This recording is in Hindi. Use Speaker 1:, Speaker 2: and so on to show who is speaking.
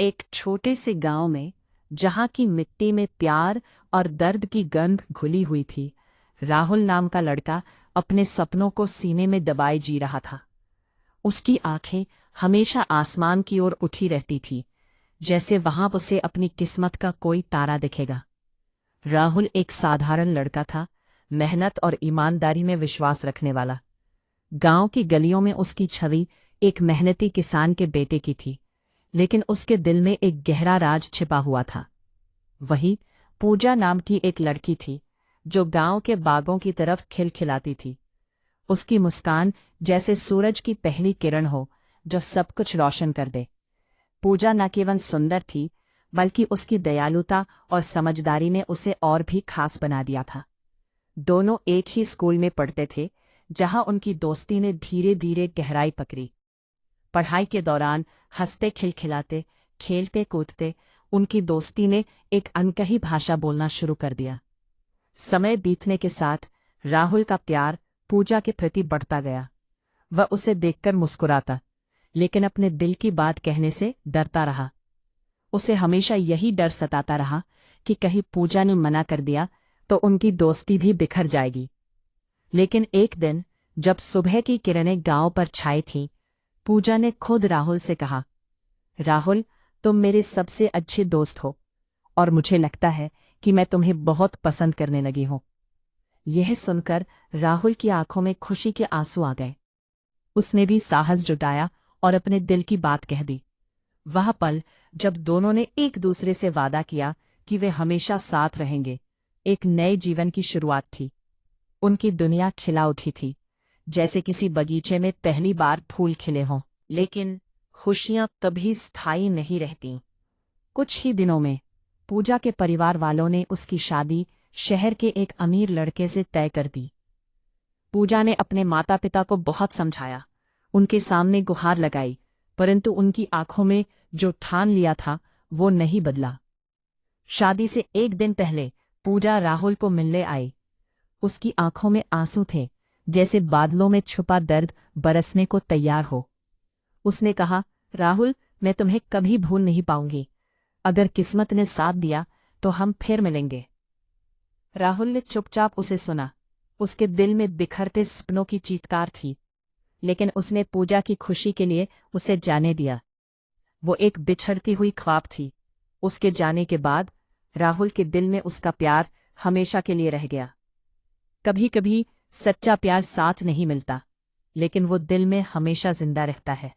Speaker 1: एक छोटे से गांव में, जहां की मिट्टी में प्यार और दर्द की गंध घुली हुई थी, राहुल नाम का लड़का अपने सपनों को सीने में दबाए जी रहा था। उसकी आंखें हमेशा आसमान की ओर उठी रहती थी, जैसे वहां उसे अपनी किस्मत का कोई तारा दिखेगा। राहुल एक साधारण लड़का था, मेहनत और ईमानदारी में विश्वास रखने वाला। गांव की गलियों में उसकी छवि एक मेहनती किसान के बेटे की थी, लेकिन उसके दिल में एक गहरा राज छिपा हुआ था। वही पूजा नाम की एक लड़की थी, जो गांव के बागों की तरफ खिलखिलाती थी। उसकी मुस्कान जैसे सूरज की पहली किरण हो, जो सब कुछ रोशन कर दे। पूजा न केवल सुंदर थी, बल्कि उसकी दयालुता और समझदारी ने उसे और भी खास बना दिया था। दोनों एक ही स्कूल में पढ़ते थे, जहां उनकी दोस्ती ने धीरे धीरे गहराई पकड़ी। पढ़ाई के दौरान हंसते खिलखिलाते, खेलते कूदते, उनकी दोस्ती ने एक अनकही भाषा बोलना शुरू कर दिया। समय बीतने के साथ राहुल का प्यार पूजा के प्रति बढ़ता गया। वह उसे देखकर मुस्कुराता, लेकिन अपने दिल की बात कहने से डरता रहा। उसे हमेशा यही डर सताता रहा कि कहीं पूजा ने मना कर दिया तो उनकी दोस्ती भी बिखर जाएगी। लेकिन एक दिन, जब सुबह की किरणें गांव पर छाई थीं, पूजा ने खुद राहुल से कहा, राहुल, तुम मेरे सबसे अच्छे दोस्त हो, और मुझे लगता है कि मैं तुम्हें बहुत पसंद करने लगी हूं। यह सुनकर राहुल की आंखों में खुशी के आंसू आ गए। उसने भी साहस जुटाया और अपने दिल की बात कह दी। वह पल, जब दोनों ने एक दूसरे से वादा किया कि वे हमेशा साथ रहेंगे, एक नए जीवन की शुरुआत थी। उनकी दुनिया खिला उठी थी, जैसे किसी बगीचे में पहली बार फूल खिले हों। लेकिन खुशियां कभी स्थायी नहीं रहतीं। कुछ ही दिनों में पूजा के परिवार वालों ने उसकी शादी शहर के एक अमीर लड़के से तय कर दी। पूजा ने अपने माता पिता को बहुत समझाया, उनके सामने गुहार लगाई, परंतु उनकी आंखों में जो ठान लिया था वो नहीं बदला। शादी से एक दिन पहले पूजा राहुल को मिलने आई। उसकी आंखों में आंसू थे, जैसे बादलों में छुपा दर्द बरसने को तैयार हो। उसने कहा, राहुल, मैं तुम्हें कभी भूल नहीं पाऊंगी। अगर किस्मत ने साथ दिया तो हम फिर मिलेंगे। राहुल ने चुपचाप उसे सुना। उसके दिल में बिखरते सपनों की चीत्कार थी, लेकिन उसने पूजा की खुशी के लिए उसे जाने दिया। वो एक बिछड़ती हुई ख्वाब थी। उसके जाने के बाद राहुल के दिल में उसका प्यार हमेशा के लिए रह गया। कभी कभी सच्चा प्यार साथ नहीं मिलता, लेकिन वो दिल में हमेशा जिंदा रहता है।